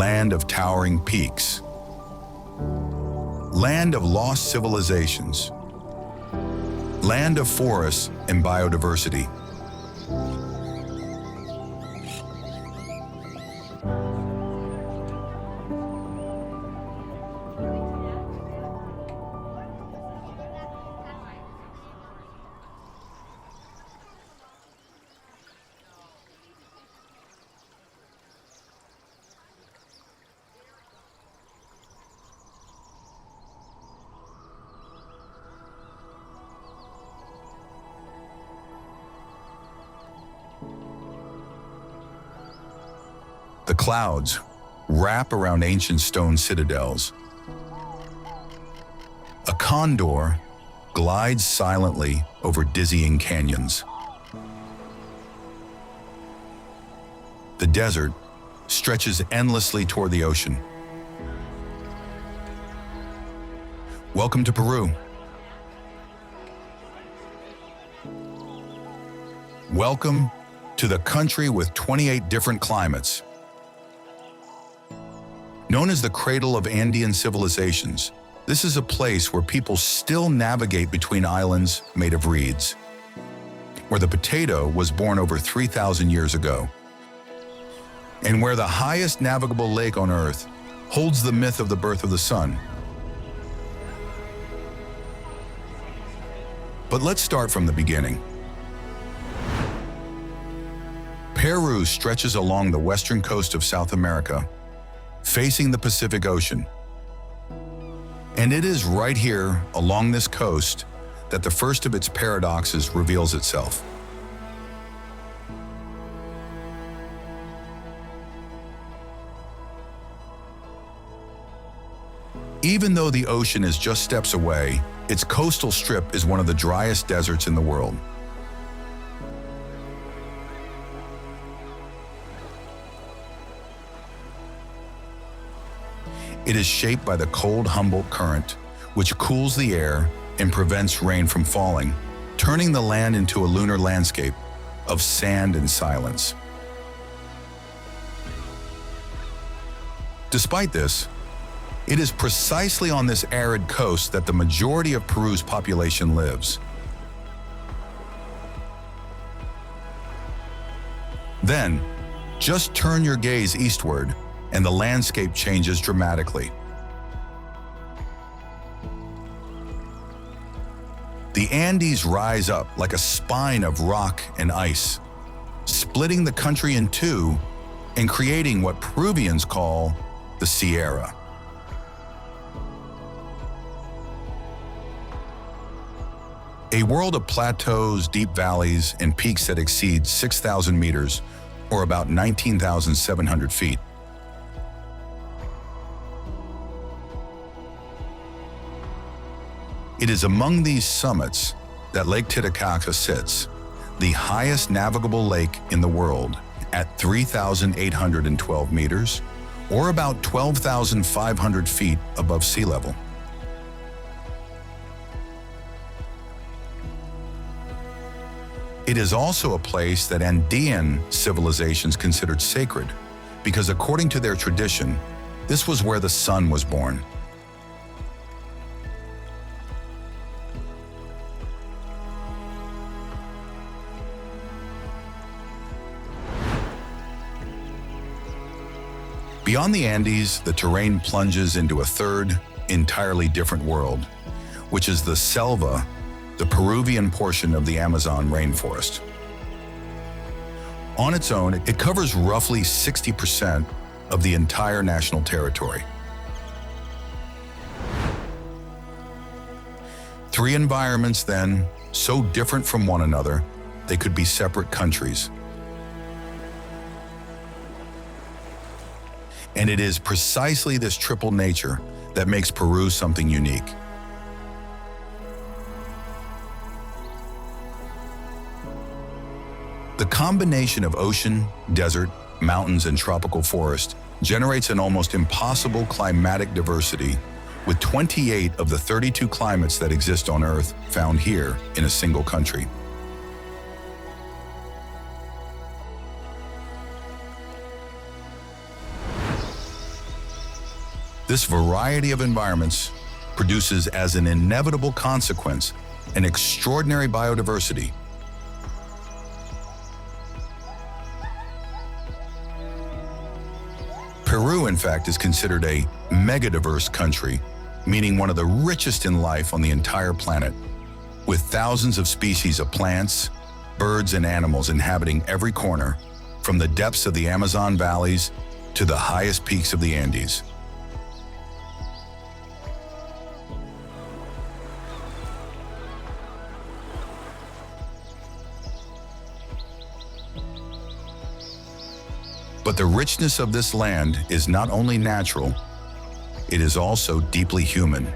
land of towering peaks, land of lost civilizations, land of forests and biodiversity. The clouds wrap around ancient stone citadels. A condor glides silently over dizzying canyons. The desert stretches endlessly toward the ocean. Welcome to Peru. Welcome to the country with 28 different climates. Known as the cradle of Andean civilizations, this is a place where people still navigate between islands made of reeds, where the potato was born over 3,000 years ago, and where the highest navigable lake on Earth holds the myth of the birth of the sun. But let's start from the beginning. Peru stretches along the western coast of South America, facing the Pacific Ocean. And it is right here, along this coast, that the first of its paradoxes reveals itself. Even though the ocean is just steps away, its coastal strip is one of the driest deserts in the world. It is shaped by the cold Humboldt Current, which cools the air and prevents rain from falling, turning the land into a lunar landscape of sand and silence. Despite this, it is precisely on this arid coast that the majority of Peru's population lives. Then, just turn your gaze eastward, and the landscape changes dramatically. The Andes rise up like a spine of rock and ice, splitting the country in two and creating what Peruvians call the Sierra. A world of plateaus, deep valleys, and peaks that exceed 6,000 meters, or about 19,700 feet. It is among these summits that Lake Titicaca sits, the highest navigable lake in the world, at 3,812 meters, or about 12,500 feet above sea level. It is also a place that Andean civilizations considered sacred, because according to their tradition, this was where the sun was born. Beyond the Andes, the terrain plunges into a third, entirely different world, which is the selva, the Peruvian portion of the Amazon rainforest. On its own, it covers roughly 60% of the entire national territory. Three environments, then, so different from one another, they could be separate countries. And it is precisely this triple nature that makes Peru something unique. The combination of ocean, desert, mountains, and tropical forest generates an almost impossible climatic diversity, with 28 of the 32 climates that exist on Earth found here in a single country. This variety of environments produces as an inevitable consequence an extraordinary biodiversity. Peru, in fact, is considered a megadiverse country, meaning one of the richest in life on the entire planet, with thousands of species of plants, birds, and animals inhabiting every corner, from the depths of the Amazon valleys to the highest peaks of the Andes. But the richness of this land is not only natural, it is also deeply human.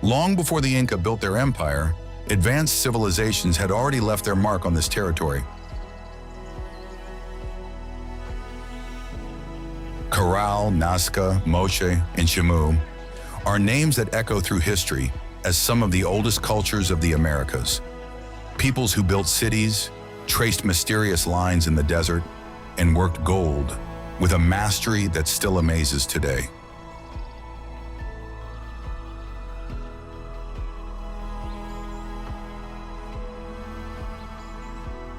Long before the Inca built their empire, advanced civilizations had already left their mark on this territory. Caral, Nazca, Moche, and Chamu are names that echo through history as some of the oldest cultures of the Americas. Peoples who built cities, traced mysterious lines in the desert, and worked gold with a mastery that still amazes today.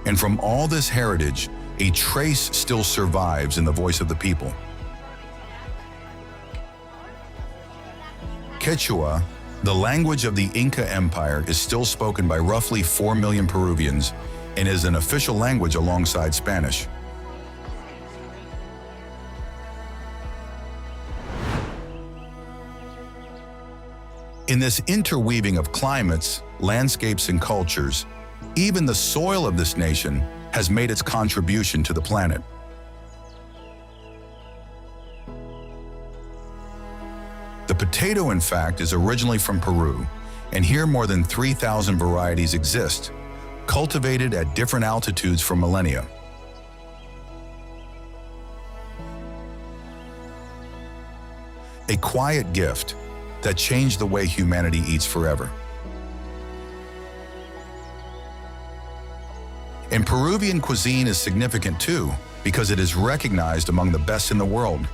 And from all this heritage, a trace still survives in the voice of the people. Quechua, the language of the Inca Empire, is still spoken by roughly 4 million Peruvians and is an official language alongside Spanish. In this interweaving of climates, landscapes, and cultures, even the soil of this nation has made its contribution to the planet. The potato, in fact, is originally from Peru, and here more than 3,000 varieties exist, cultivated at different altitudes for millennia. A quiet gift that changed the way humanity eats forever. And Peruvian cuisine is significant too, because it is recognized among the best in the world,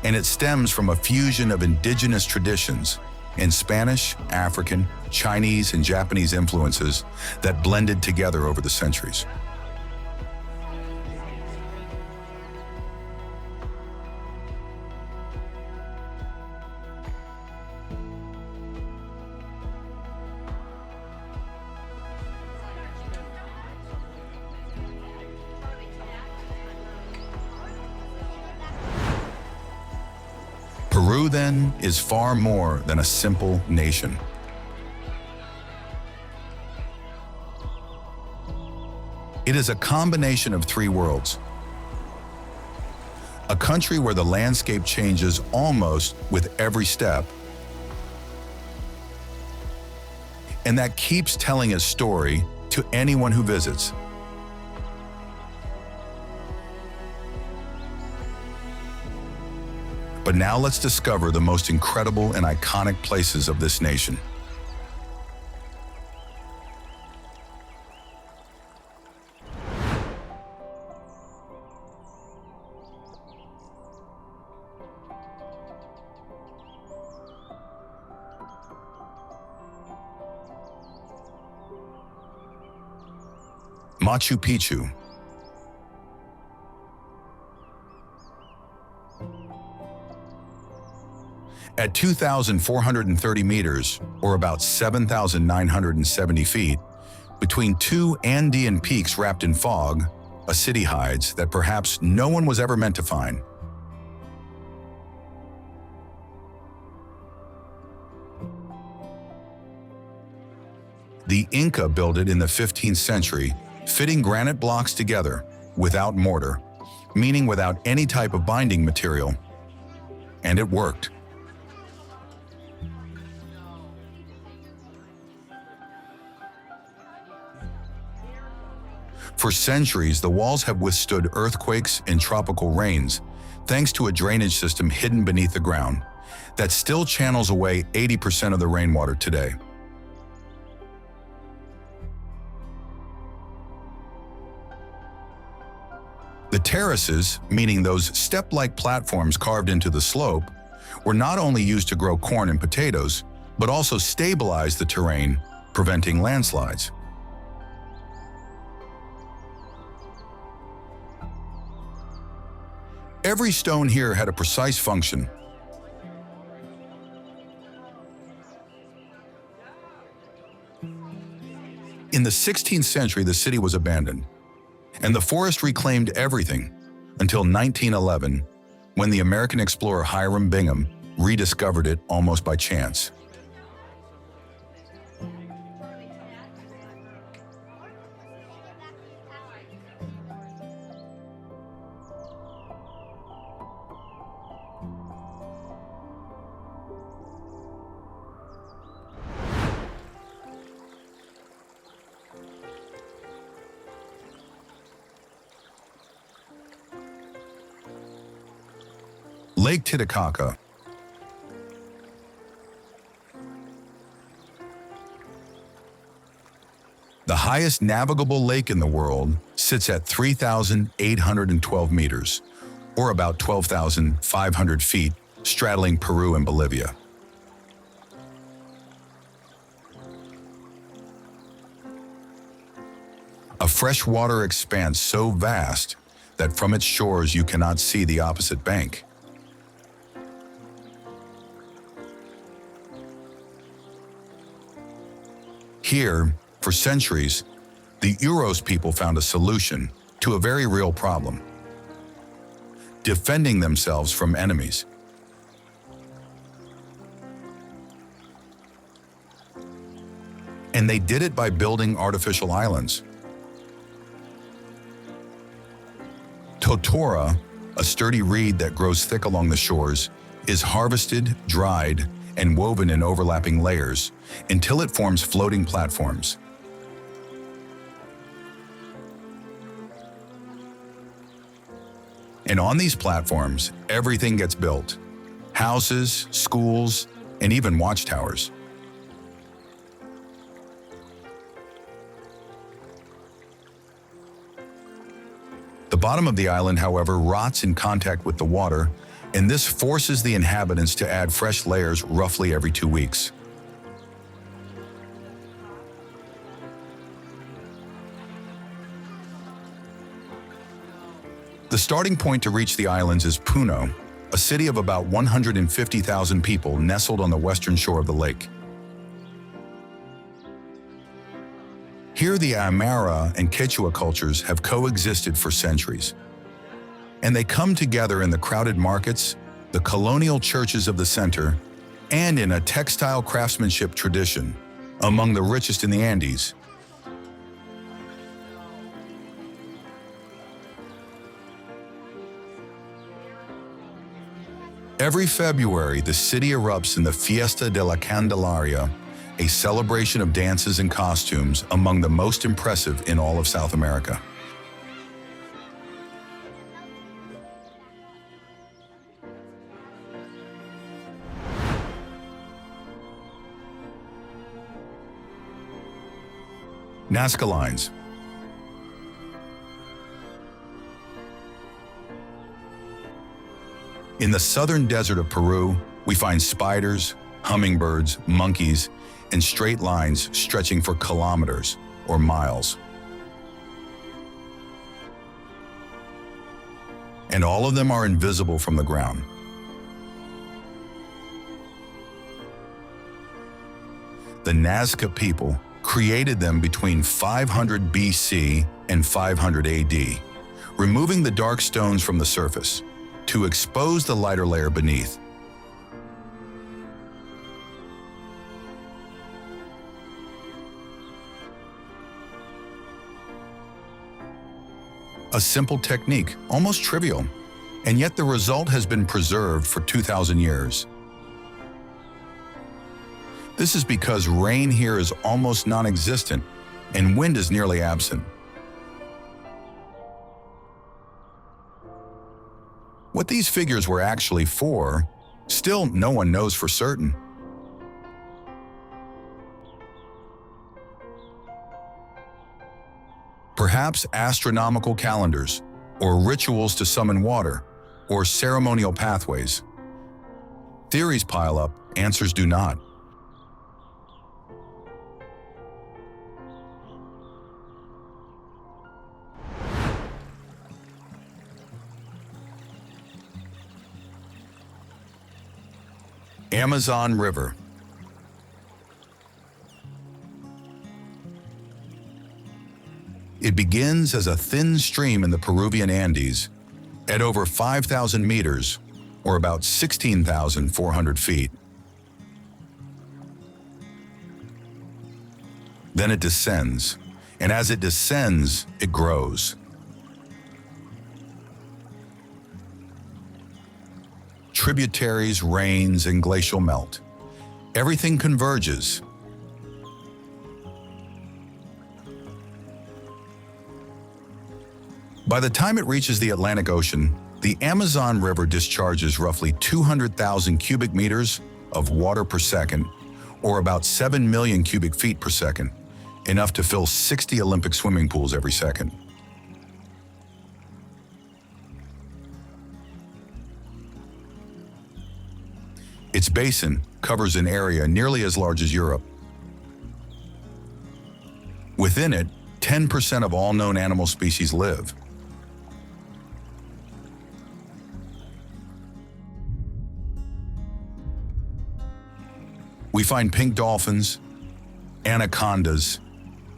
and it stems from a fusion of indigenous traditions in Spanish, African, Chinese, and Japanese influences that blended together over the centuries. Peru, then, is far more than a simple nation. It is a combination of three worlds. A country where the landscape changes almost with every step, and that keeps telling its story to anyone who visits. But now let's discover the most incredible and iconic places of this nation. Machu Picchu. At 2,430 meters, or about 7,970 feet, between two Andean peaks wrapped in fog, a city hides that perhaps no one was ever meant to find. The Inca built it in the 15th century, fitting granite blocks together without mortar, meaning without any type of binding material. And it worked. For centuries, the walls have withstood earthquakes and tropical rains, thanks to a drainage system hidden beneath the ground that still channels away 80% of the rainwater today. The terraces, meaning those step-like platforms carved into the slope, were not only used to grow corn and potatoes, but also stabilize the terrain, preventing landslides. Every stone here had a precise function. In the 16th century, the city was abandoned, and the forest reclaimed everything until 1911, when the American explorer Hiram Bingham rediscovered it almost by chance. Lake Titicaca. The highest navigable lake in the world sits at 3,812 meters, or about 12,500 feet, straddling Peru and Bolivia. A freshwater expanse so vast that from its shores you cannot see the opposite bank. Here, for centuries, the Uros people found a solution to a very real problem: defending themselves from enemies. And they did it by building artificial islands. Totora, a sturdy reed that grows thick along the shores, is harvested, dried, and woven in overlapping layers until it forms floating platforms. And on these platforms, everything gets built: houses, schools, and even watchtowers. The bottom of the island, however, rots in contact with the water, and this forces the inhabitants to add fresh layers roughly every 2 weeks. The starting point to reach the islands is Puno, a city of about 150,000 people nestled on the western shore of the lake. Here, the Aymara and Quechua cultures have coexisted for centuries, and they come together in the crowded markets, the colonial churches of the center, and in a textile craftsmanship tradition, among the richest in the Andes. Every February, the city erupts in the Fiesta de la Candelaria, a celebration of dances and costumes among the most impressive in all of South America. Nazca Lines. In the southern desert of Peru, we find spiders, hummingbirds, monkeys, and straight lines stretching for kilometers or miles. And all of them are invisible from the ground. The Nazca people created them between 500 BC and 500 AD, removing the dark stones from the surface to expose the lighter layer beneath. A simple technique, almost trivial, and yet the result has been preserved for 2,000 years. This is because rain here is almost non-existent and wind is nearly absent. What these figures were actually for, still no one knows for certain. Perhaps astronomical calendars, or rituals to summon water, or ceremonial pathways. Theories pile up, answers do not. Amazon River. It begins as a thin stream in the Peruvian Andes at over 5,000 meters, or about 16,400 feet. Then it descends, and as it descends, it grows. Tributaries, rains, and glacial melt. Everything converges. By the time it reaches the Atlantic Ocean, the Amazon River discharges roughly 200,000 cubic meters of water per second, or about 7 million cubic feet per second, enough to fill 60 Olympic swimming pools every second. Its basin covers an area nearly as large as Europe. Within it, 10% of all known animal species live. We find pink dolphins, anacondas,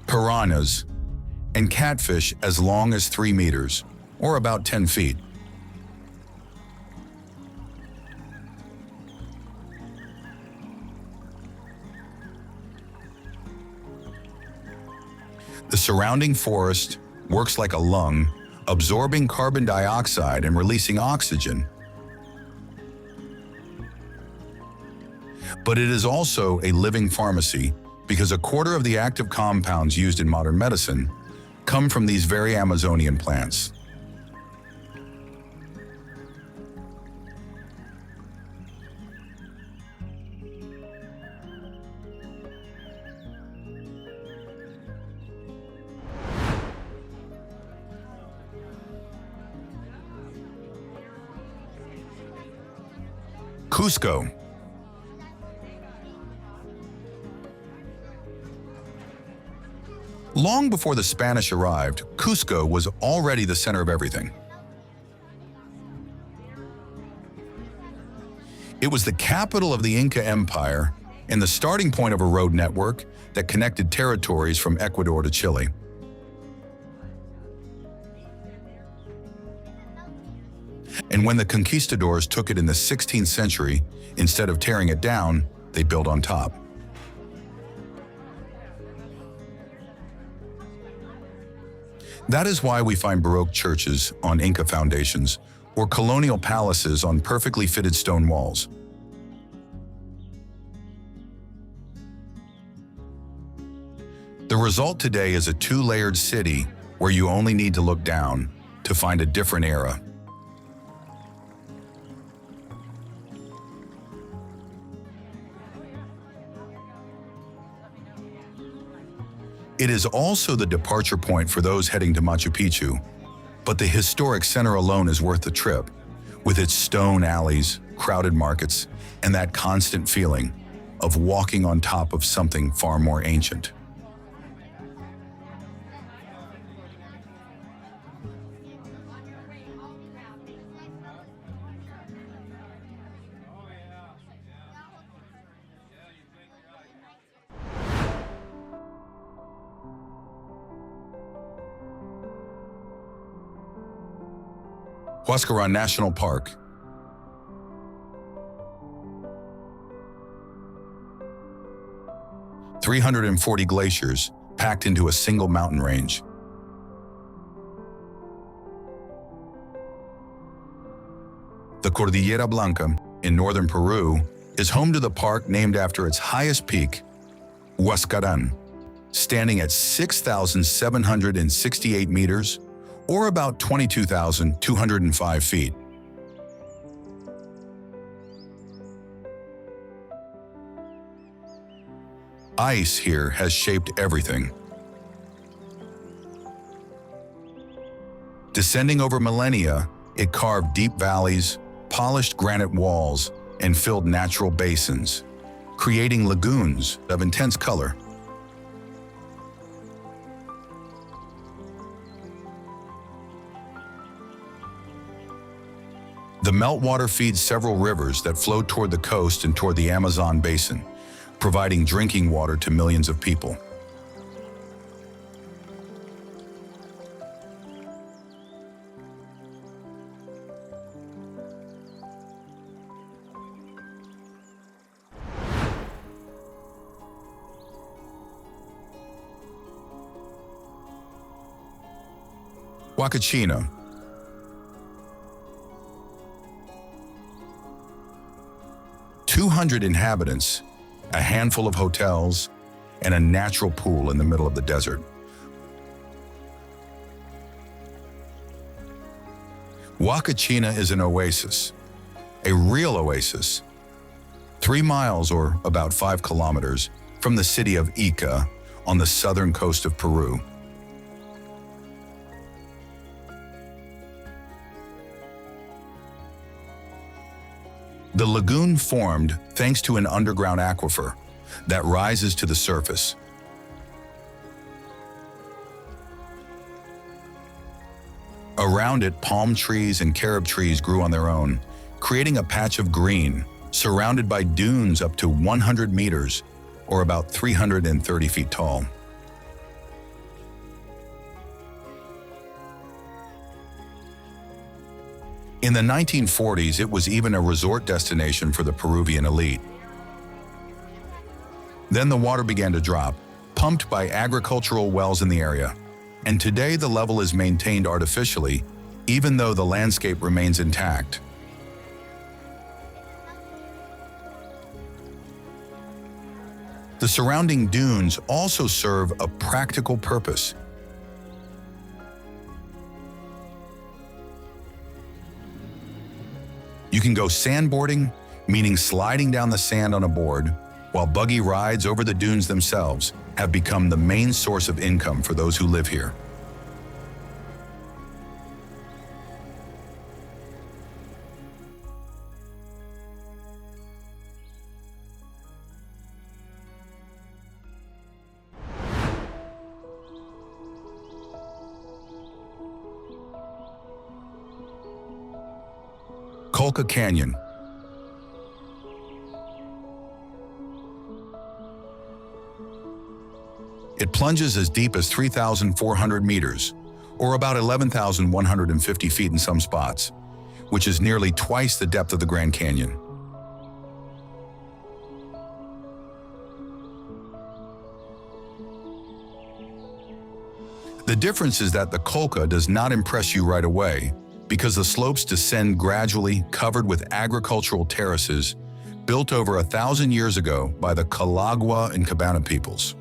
piranhas, and catfish as long as 3 meters, or about 10 feet. The surrounding forest works like a lung, absorbing carbon dioxide and releasing oxygen. But it is also a living pharmacy because a quarter of the active compounds used in modern medicine come from these very Amazonian plants. Cusco. Long before the Spanish arrived, Cusco was already the center of everything. It was the capital of the Inca Empire and the starting point of a road network that connected territories from Ecuador to Chile. And when the conquistadors took it in the 16th century, instead of tearing it down, they built on top. That is why we find Baroque churches on Inca foundations or colonial palaces on perfectly fitted stone walls. The result today is a 2-layered city where you only need to look down to find a different era. It is also the departure point for those heading to Machu Picchu, but the historic center alone is worth the trip, with its stone alleys, crowded markets, and that constant feeling of walking on top of something far more ancient. Huascarán National Park. "340 glaciers packed into a single mountain range. The Cordillera Blanca in northern Peru is home to the park named after its highest peak, Huascarán, standing at 6,768 meters, or about 22,205 feet. Ice here has shaped everything. Descending over millennia, it carved deep valleys, polished granite walls, and filled natural basins, creating lagoons of intense color. The meltwater feeds several rivers that flow toward the coast and toward the Amazon basin, providing drinking water to millions of people. Huacachina. 200 inhabitants, a handful of hotels, and a natural pool in the middle of the desert. Huacachina is an oasis, a real oasis, 3 miles or about 5 kilometers from the city of Ica on the southern coast of Peru. The lagoon formed thanks to an underground aquifer that rises to the surface. Around it, palm trees and carob trees grew on their own, creating a patch of green surrounded by dunes up to 100 meters, or about 330 feet tall. In the 1940s, it was even a resort destination for the Peruvian elite. Then the water began to drop, pumped by agricultural wells in the area, and today the level is maintained artificially, even though the landscape remains intact. The surrounding dunes also serve a practical purpose. You can go sandboarding, meaning sliding down the sand on a board, while buggy rides over the dunes themselves have become the main source of income for those who live here. Colca Canyon. It plunges as deep as 3,400 meters, or about 11,150 feet in some spots, which is nearly twice the depth of the Grand Canyon. The difference is that the Colca does not impress you right away, because the slopes descend gradually, covered with agricultural terraces built over 1,000 years ago by the Calagua and Cabana peoples.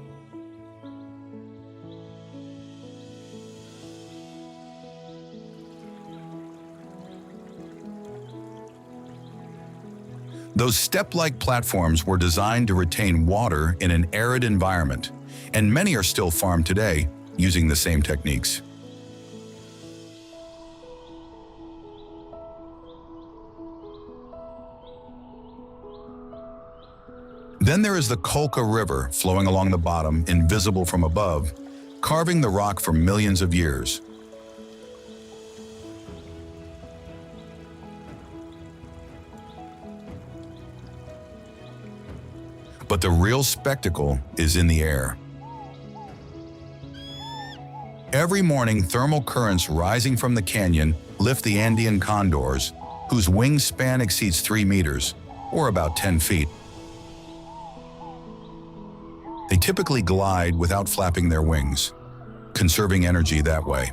Those step-like platforms were designed to retain water in an arid environment, and many are still farmed today using the same techniques. Then there is the Colca River flowing along the bottom, invisible from above, carving the rock for millions of years. But the real spectacle is in the air. Every morning, thermal currents rising from the canyon lift the Andean condors, whose wingspan exceeds 3 meters, or about 10 feet. They typically glide without flapping their wings, conserving energy that way.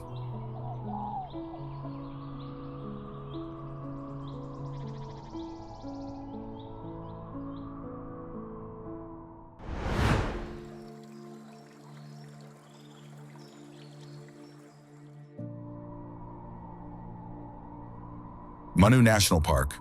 Manu National Park.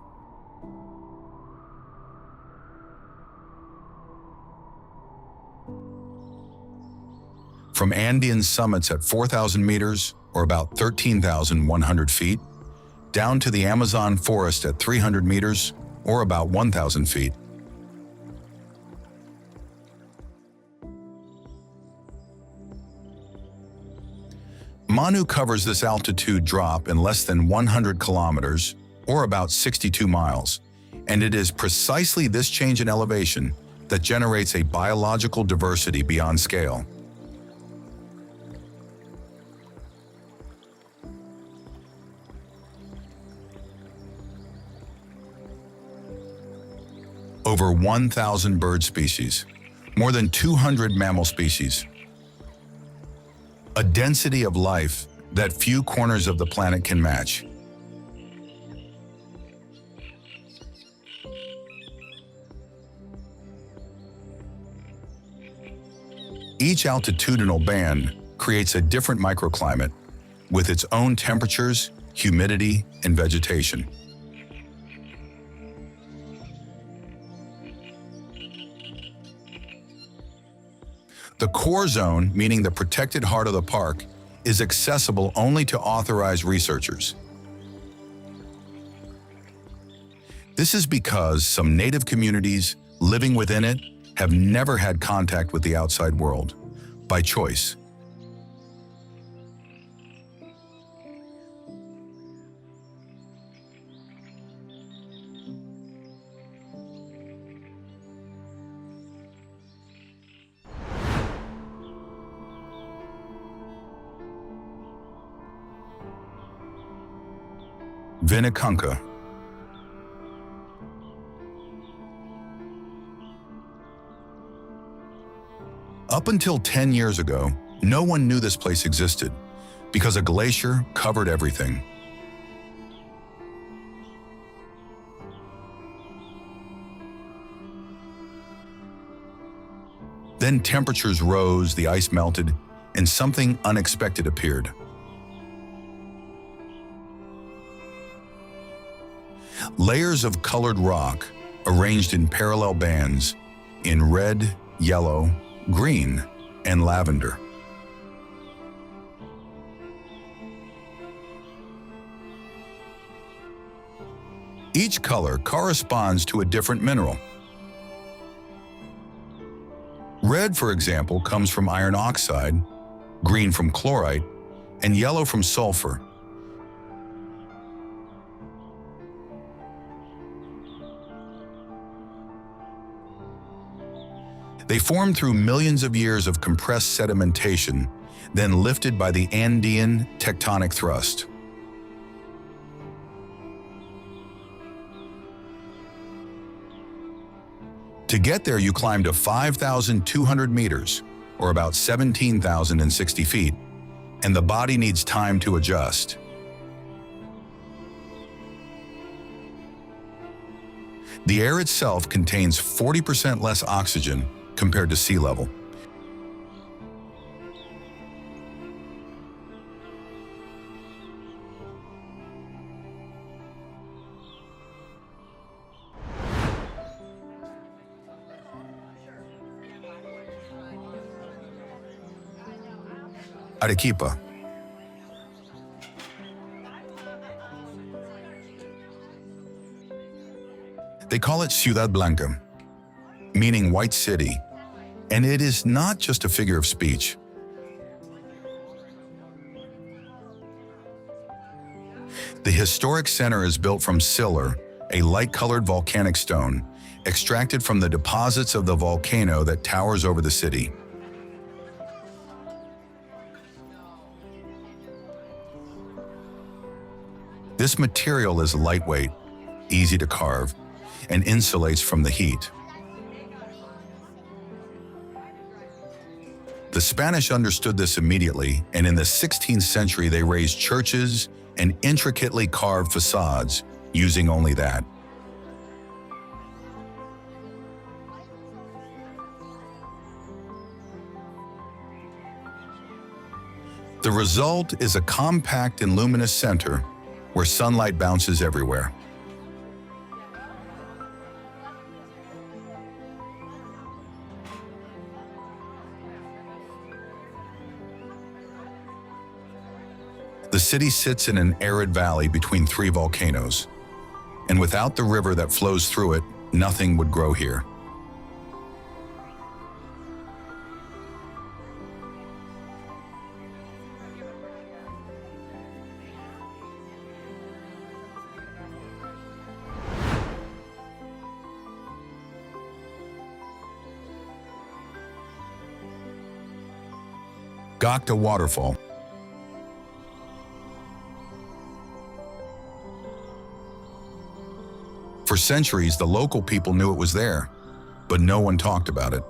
From Andean summits at 4,000 meters or about 13,100 feet, down to the Amazon forest at 300 meters, or about 1,000 feet. Manu covers this altitude drop in less than 100 kilometers, or about 62 miles, and it is precisely this change in elevation that generates a biological diversity beyond scale. Over 1,000 bird species, more than 200 mammal species. A density of life that few corners of the planet can match. Each altitudinal band creates a different microclimate with its own temperatures, humidity, and vegetation. The core zone, meaning the protected heart of the park, is accessible only to authorized researchers. This is because some native communities living within it have never had contact with the outside world, by choice. Vinicunca. Up until 10 years ago, no one knew this place existed because a glacier covered everything. Then temperatures rose, the ice melted, and something unexpected appeared. Layers of colored rock arranged in parallel bands in red, yellow, green, and lavender. Each color corresponds to a different mineral. Red, for example, comes from iron oxide, green from chlorite, and yellow from sulfur. They formed through millions of years of compressed sedimentation, then lifted by the Andean tectonic thrust. To get there, you climb to 5,200 meters, or about 17,060 feet, and the body needs time to adjust. The air itself contains 40% less oxygen compared to sea level. Arequipa. They call it Ciudad Blanca, meaning white city, and it is not just a figure of speech. The historic center is built from sillar, a light-colored volcanic stone, extracted from the deposits of the volcano that towers over the city. This material is lightweight, easy to carve, and insulates from the heat. The Spanish understood this immediately, and in the 16th century they raised churches and intricately carved facades using only that. The result is a compact and luminous center where sunlight bounces everywhere. The city sits in an arid valley between three volcanoes, and without the river that flows through it, nothing would grow here. Gocta Waterfall. For centuries, the local people knew it was there, but no one talked about it.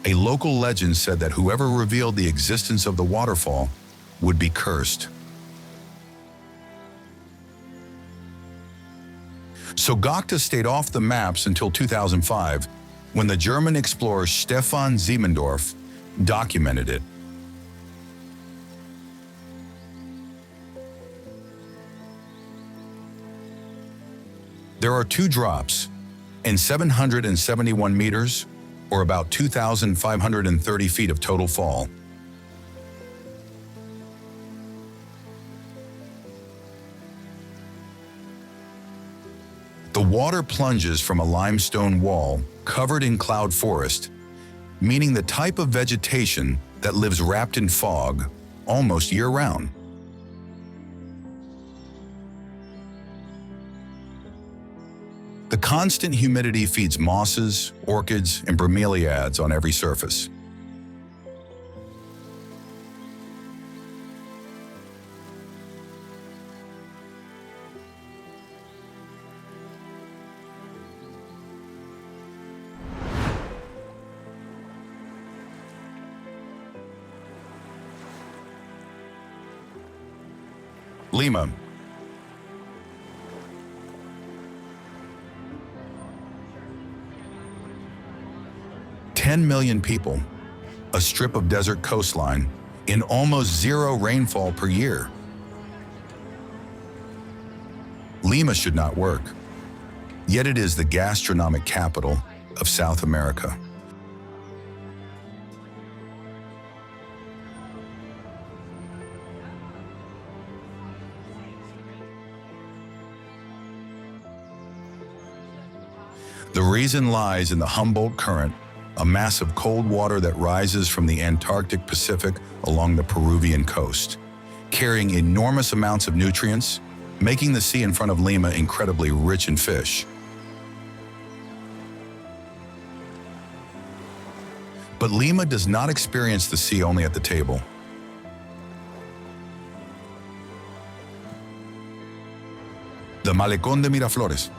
A local legend said that whoever revealed the existence of the waterfall would be cursed. So Gocta stayed off the maps until 2005, when the German explorer Stefan Siemendorf documented it. There are two drops, and 771 meters, or about 2,530 feet of total fall. The water plunges from a limestone wall covered in cloud forest, meaning the type of vegetation that lives wrapped in fog almost year-round. The constant humidity feeds mosses, orchids, and bromeliads on every surface. Lima. "10 million people, a strip of desert coastline, in almost zero rainfall per year. Lima should not work, yet it is the gastronomic capital of South America. The reason lies in the Humboldt Current, a mass of cold water that rises from the Antarctic Pacific along the Peruvian coast, carrying enormous amounts of nutrients, making the sea in front of Lima incredibly rich in fish. But Lima does not experience the sea only at the table. The Malecón de Miraflores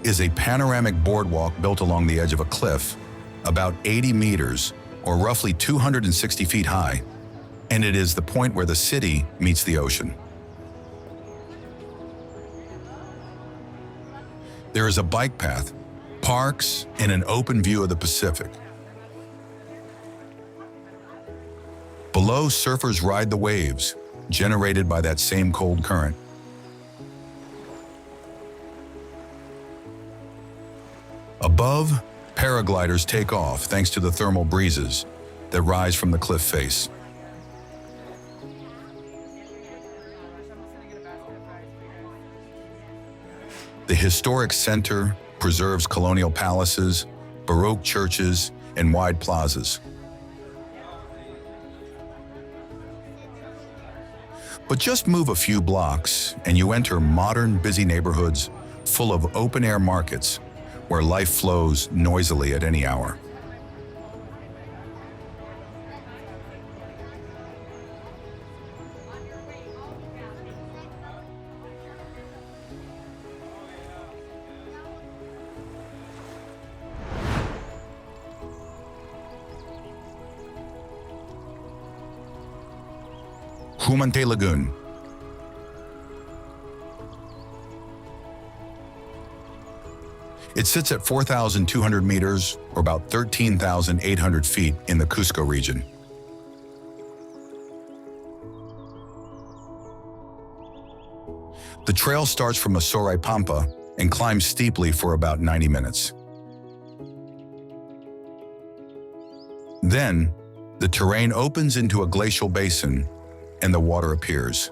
is a panoramic boardwalk built along the edge of a cliff, about 80 meters, or roughly 260 feet high, and it is the point where the city meets the ocean. There is a bike path, parks, and an open view of the Pacific. Below, surfers ride the waves, generated by that same cold current. Above, paragliders take off thanks to the thermal breezes that rise from the cliff face. The historic center preserves colonial palaces, Baroque churches, and wide plazas. But just move a few blocks and you enter modern, busy neighborhoods full of open-air markets where life flows noisily at any hour. Humantay Lagoon. It sits at 4,200 meters, or about 13,800 feet in the Cusco region. The trail starts from Asoray Pampa and climbs steeply for about 90 minutes. Then, The terrain opens into a glacial basin, and the water appears.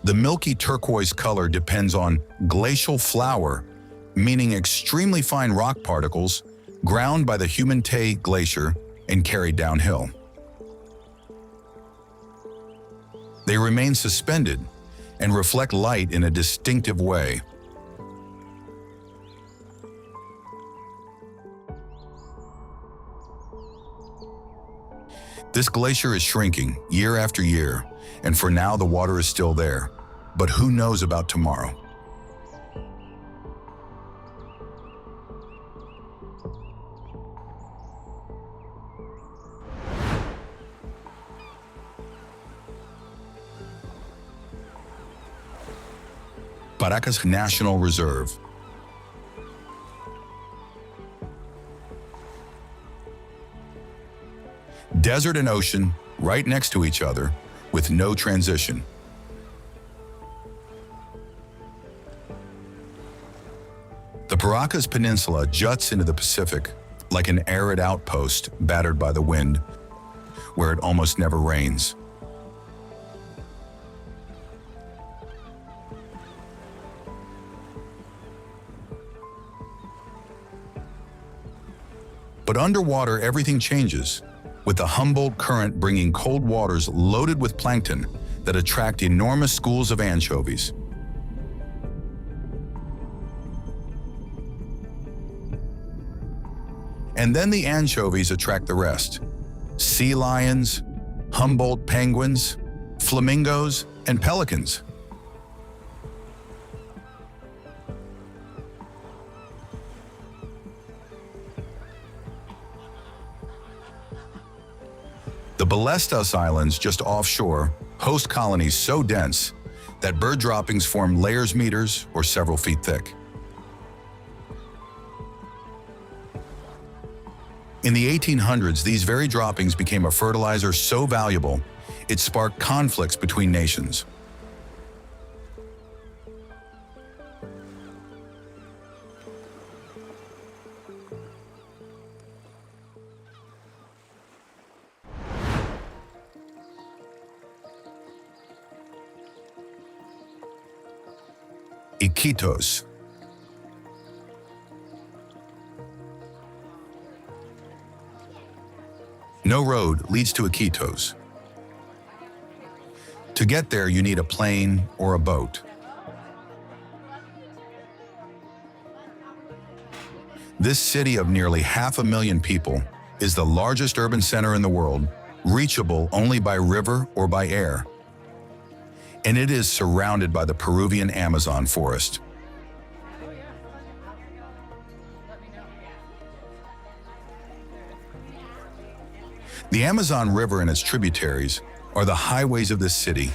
The milky turquoise color depends on glacial flour, meaning extremely fine rock particles ground by the Humantay Glacier and carried downhill. They remain suspended and reflect light in a distinctive way. This glacier is shrinking year after year, and for now the water is still there. But who knows about tomorrow? Paracas National Reserve. Desert and ocean right next to each other with no transition. The Paracas Peninsula juts into the Pacific like an arid outpost battered by the wind, where it almost never rains. But underwater, everything changes, with the Humboldt Current bringing cold waters loaded with plankton that attract enormous schools of anchovies. And then the anchovies attract the rest: sea lions, Humboldt penguins, flamingos, and pelicans. The Ballestas Islands just offshore host colonies so dense that bird droppings form layers meters or several feet thick. In the 1800s, these very droppings became a fertilizer so valuable, it sparked conflicts between nations. Iquitos. No road leads to Iquitos. To get there, you need a plane or a boat. This city of nearly 500,000 people is the largest urban center in the world, reachable only by river or by air. And it is surrounded by the Peruvian Amazon forest. The Amazon River and its tributaries are the highways of this city.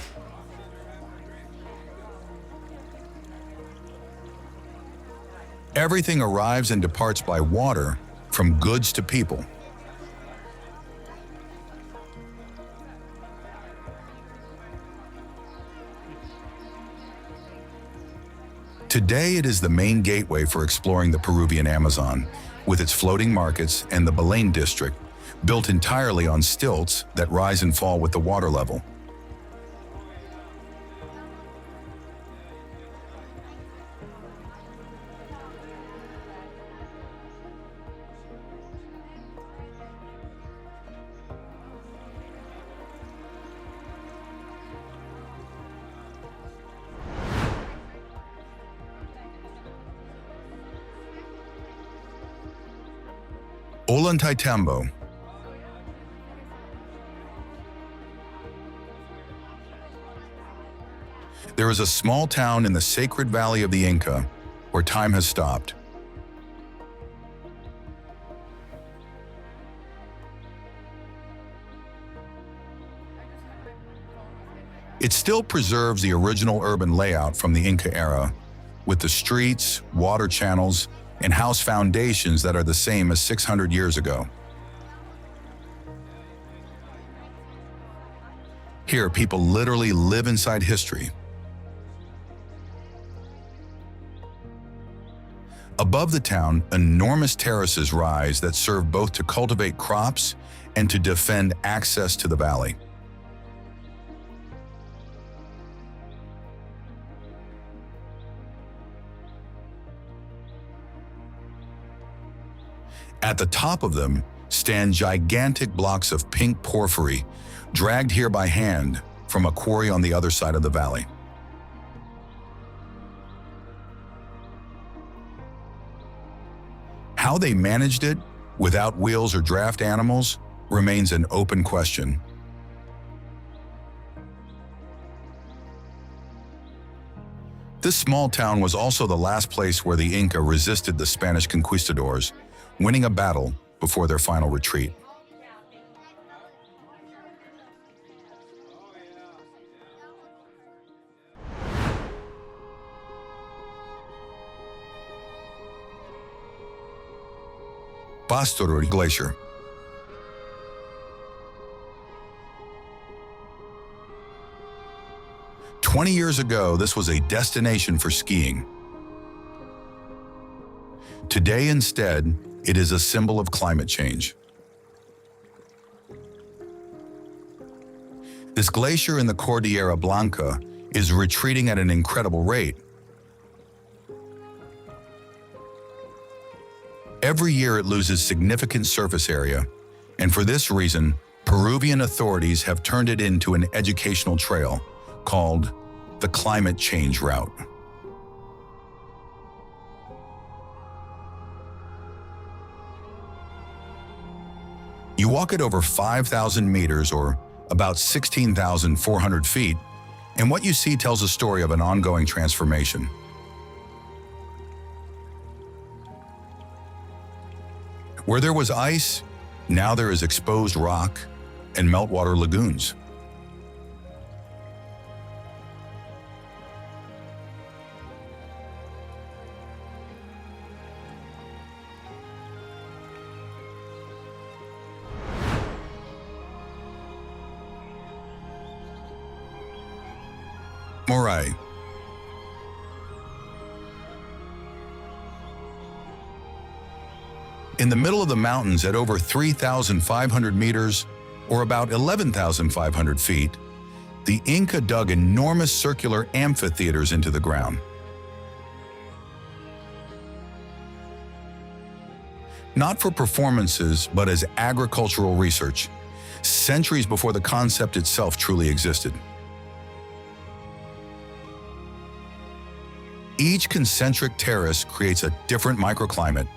Everything arrives and departs by water, from goods to people. Today, it is the main gateway for exploring the Peruvian Amazon, with its floating markets and the Belén district, built entirely on stilts that rise and fall with the water level. Ollantaytambo. There is a small town in the sacred valley of the Inca where time has stopped. It still preserves the original urban layout from the Inca era, with the streets, water channels, and house foundations that are the same as 600 years ago. Here, people literally live inside history. Above the town, enormous terraces rise that serve both to cultivate crops and to defend access to the valley. At the top of them stand gigantic blocks of pink porphyry, dragged here by hand from a quarry on the other side of the valley. How they managed it without wheels or draft animals remains an open question. This small town was also the last place where the Inca resisted the Spanish conquistadors, winning a battle before their final retreat. Pastoruri Glacier. "20 years ago, this was a destination for skiing. Today, instead, it is a symbol of climate change. This glacier in the Cordillera Blanca is retreating at an incredible rate. Every year it loses significant surface area, and for this reason, Peruvian authorities have turned it into an educational trail called the Climate Change Route. You walk it over 5,000 meters, or about 16,400 feet, and what you see tells a story of an ongoing transformation. Where there was ice, now there is exposed rock and meltwater lagoons. Moray. In the middle of the mountains at over 3,500 meters, or about 11,500 feet, the Inca dug enormous circular amphitheaters into the ground. Not for performances, but as agricultural research, centuries before the concept itself truly existed. Each concentric terrace creates a different microclimate.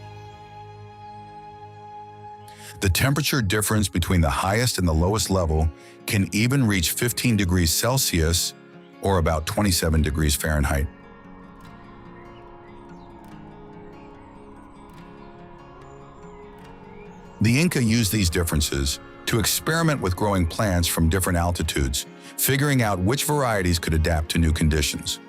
The temperature difference between the highest and the lowest level can even reach 15 degrees Celsius, or about 27 degrees Fahrenheit. The Inca used these differences to experiment with growing plants from different altitudes, figuring out which varieties could adapt to new conditions.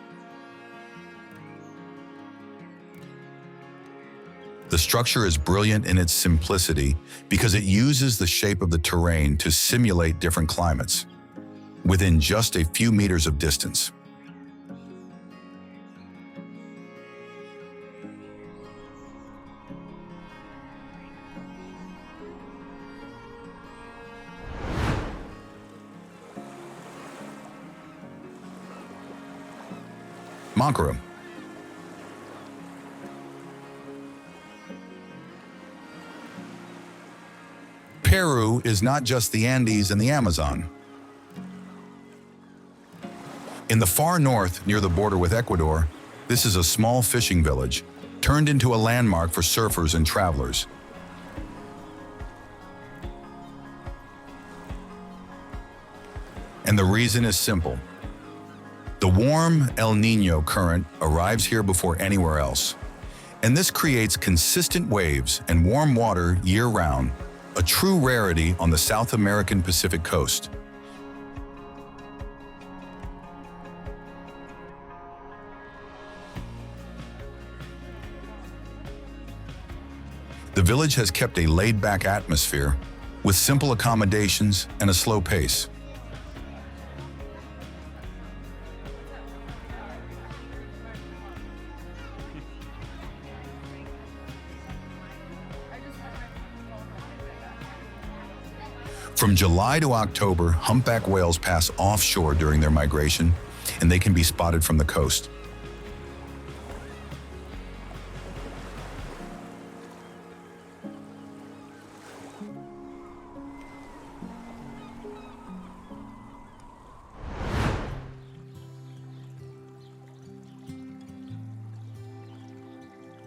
The structure is brilliant in its simplicity because it uses the shape of the terrain to simulate different climates within just a few meters of distance. Mankara. Peru is not just the Andes and the Amazon. In the far north, near the border with Ecuador, this is a small fishing village, turned into a landmark for surfers and travelers. And the reason is simple. The warm El Niño current arrives here before anywhere else, and this creates consistent waves and warm water year-round, a true rarity on the South American Pacific coast. The village has kept a laid-back atmosphere with simple accommodations and a slow pace. From July to October, humpback whales pass offshore during their migration, and they can be spotted from the coast.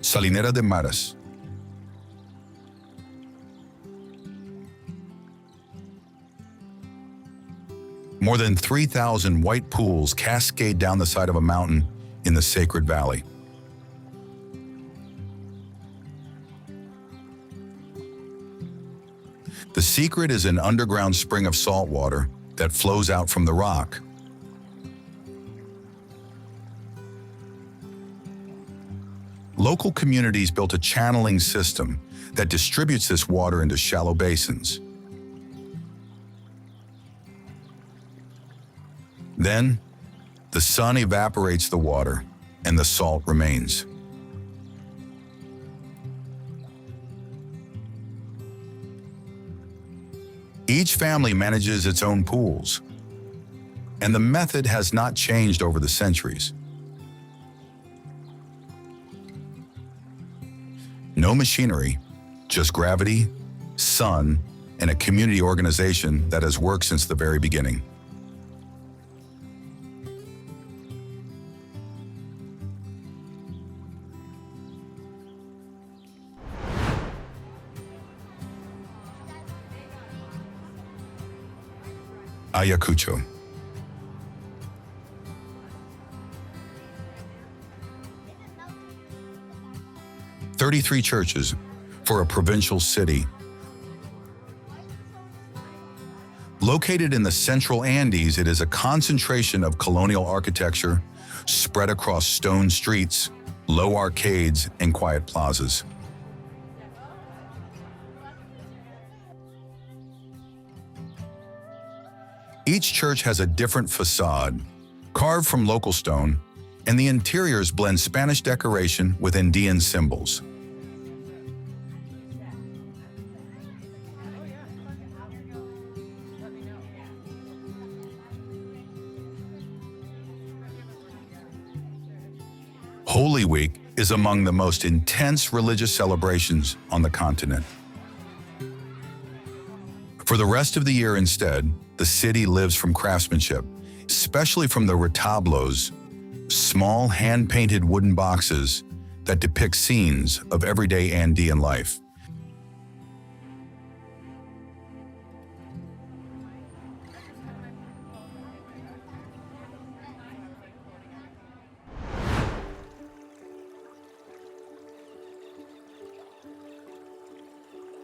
Salineras de Maras. More than 3,000 white pools cascade down the side of a mountain in the Sacred Valley. The secret is an underground spring of salt water that flows out from the rock. Local communities built a channeling system that distributes this water into shallow basins. Then, the sun evaporates the water, and the salt remains. Each family manages its own pools, and the method has not changed over the centuries. No machinery, just gravity, sun, and a community organization that has worked since the very beginning. Ayacucho. "33 churches for a provincial city." Located in the central Andes, it is a concentration of colonial architecture spread across stone streets, low arcades, and quiet plazas. Each church has a different facade, carved from local stone, and the interiors blend Spanish decoration with Andean symbols. Holy Week is among the most intense religious celebrations on the continent. For the rest of the year instead, the city lives from craftsmanship, especially from the retablos, small hand-painted wooden boxes that depict scenes of everyday Andean life.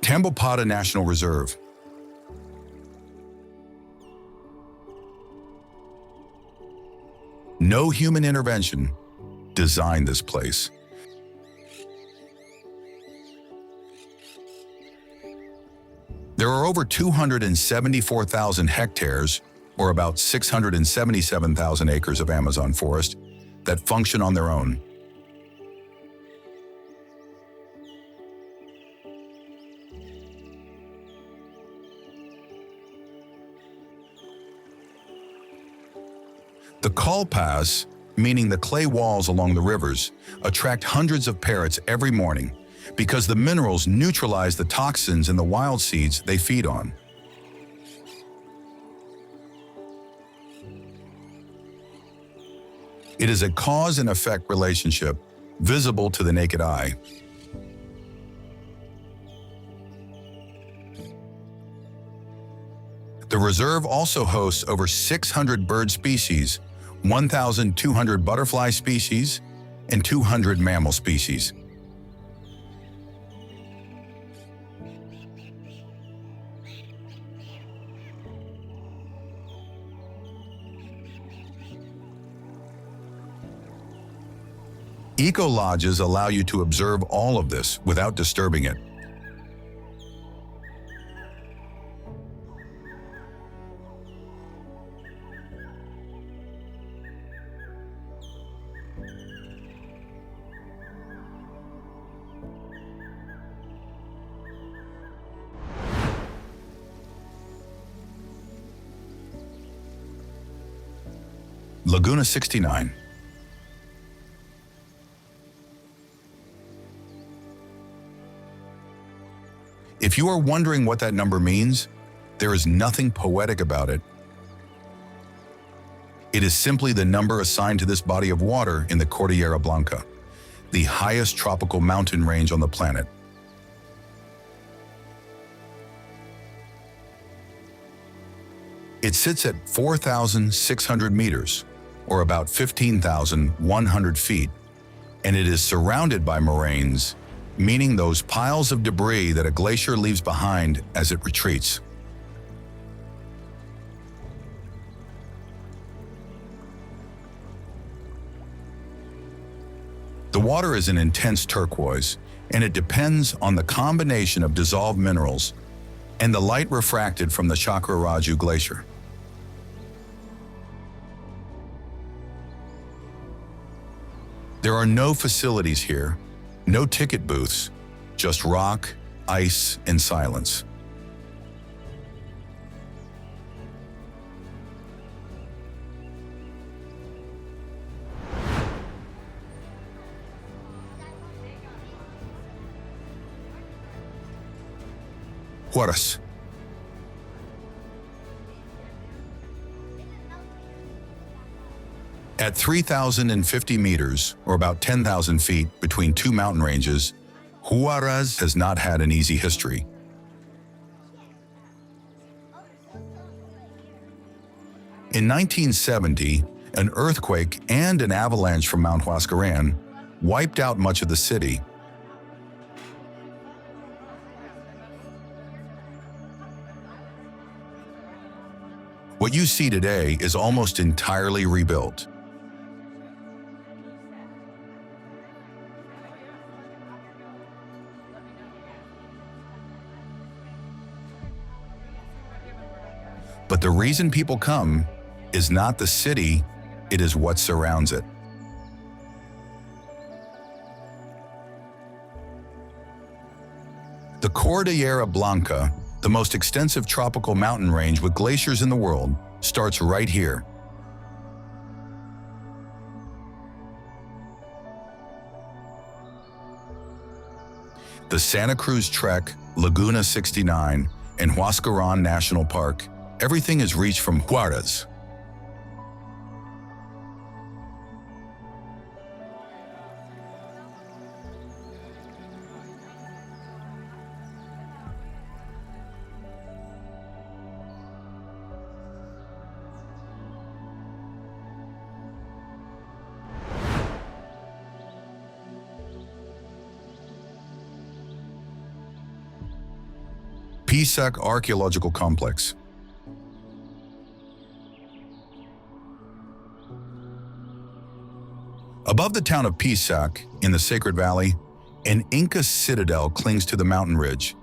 Tambopata National Reserve. No human intervention designed this place. There are over 274,000 hectares, or about 677,000 acres of Amazon forest, that function on their own. The kalpas, meaning the clay walls along the rivers, attract hundreds of parrots every morning because the minerals neutralize the toxins in the wild seeds they feed on. It is a cause and effect relationship visible to the naked eye. The reserve also hosts over 600 bird species, 1,200 butterfly species, and 200 mammal species. Eco-lodges allow you to observe all of this without disturbing it. Laguna 69. If you are wondering what that number means, there is nothing poetic about it. It is simply the number assigned to this body of water in the Cordillera Blanca, the highest tropical mountain range on the planet. It sits at 4,600 meters, or about 15,100 feet, and it is surrounded by moraines, meaning those piles of debris that a glacier leaves behind as it retreats. The water is an intense turquoise, and it depends on the combination of dissolved minerals and the light refracted from the Sacsayhuamán Glacier. There are no facilities here, no ticket booths, just rock, ice, and silence. Juarez. At 3,050 meters, or about 10,000 feet between two mountain ranges, Juarez has not had an easy history. In 1970, an earthquake and an avalanche from Mount Huascarán wiped out much of the city. What you see today is almost entirely rebuilt. But the reason people come is not the city, it is what surrounds it. The Cordillera Blanca, the most extensive tropical mountain range with glaciers in the world, starts right here. The Santa Cruz Trek, Laguna 69, and Huascarán National Park, everything is reached from Juarez. Pisac Archaeological Complex. Above the town of Pisac, in the Sacred Valley, an Inca citadel clings to the mountain ridge.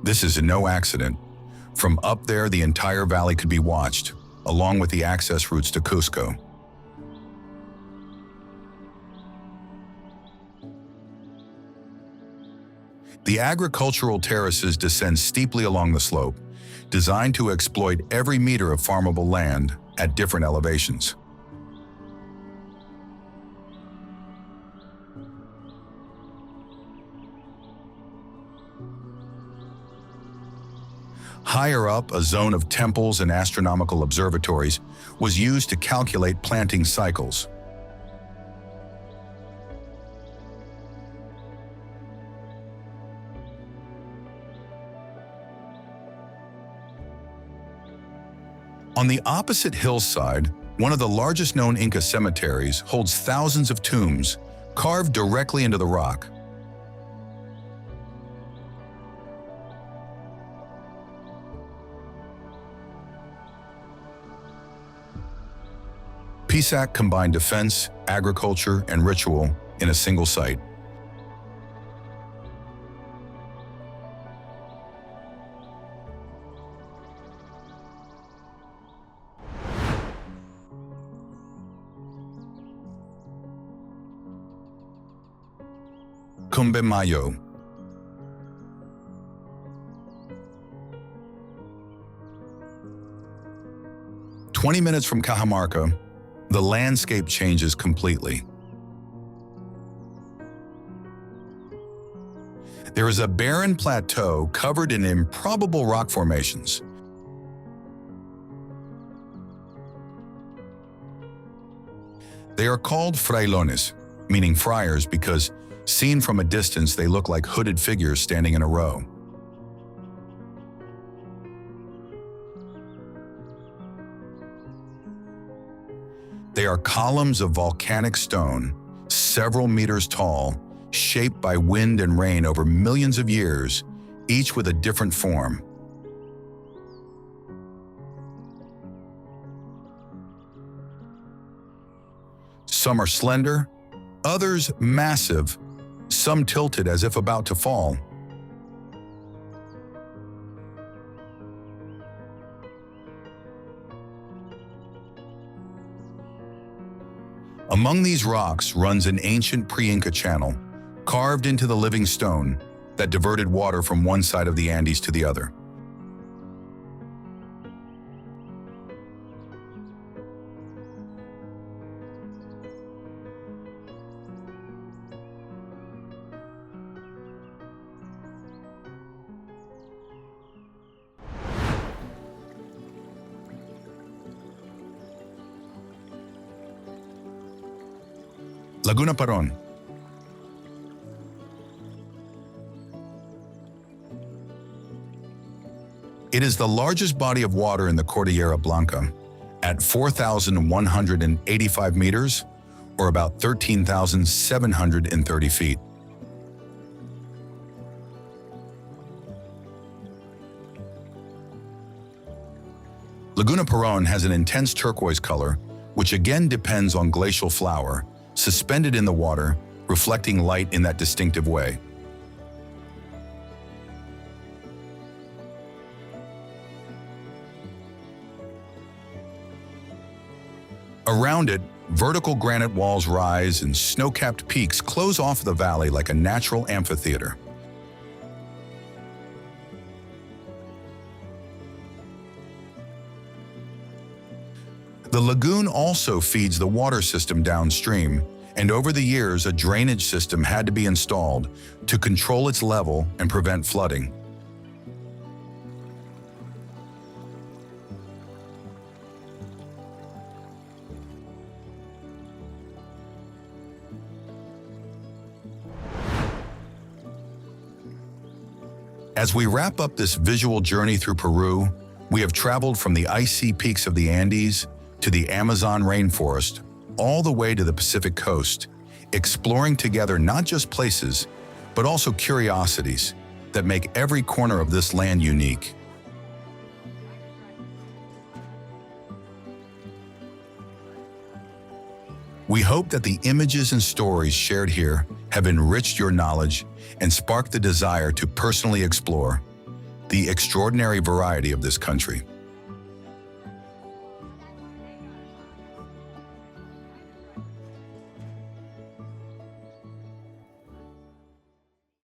This is no accident. From up there, the entire valley could be watched, along with the access routes to Cusco. The agricultural terraces descend steeply along the slope, designed to exploit every meter of farmable land at different elevations. Higher up, a zone of temples and astronomical observatories was used to calculate planting cycles. On the opposite hillside, one of the largest known Inca cemeteries holds thousands of tombs carved directly into the rock. Pisac combined defense, agriculture, and ritual in a single site. Mayo. 20 minutes from Cajamarca, the landscape changes completely. There is a barren plateau covered in improbable rock formations. They are called frailones, meaning friars, because seen from a distance they look like hooded figures standing in a row. They are columns of volcanic stone, several meters tall, shaped by wind and rain over millions of years, each with a different form. Some are slender, others massive, some tilted as if about to fall. Among these rocks runs an ancient pre-Inca channel, carved into the living stone, that diverted water from one side of the Andes to the other. Laguna Parón. It is the largest body of water in the Cordillera Blanca, at 4,185 meters, or about 13,730 feet. Laguna Parón has an intense turquoise color, which again depends on glacial flour, suspended in the water, reflecting light in that distinctive way. Around it, vertical granite walls rise and snow-capped peaks close off the valley like a natural amphitheater. The lagoon also feeds the water system downstream, and over the years a drainage system had to be installed to control its level and prevent flooding. As we wrap up this visual journey through Peru, we have traveled from the icy peaks of the Andes to the Amazon rainforest, all the way to the Pacific coast, exploring together not just places, but also curiosities that make every corner of this land unique. We hope that the images and stories shared here have enriched your knowledge and sparked the desire to personally explore the extraordinary variety of this country.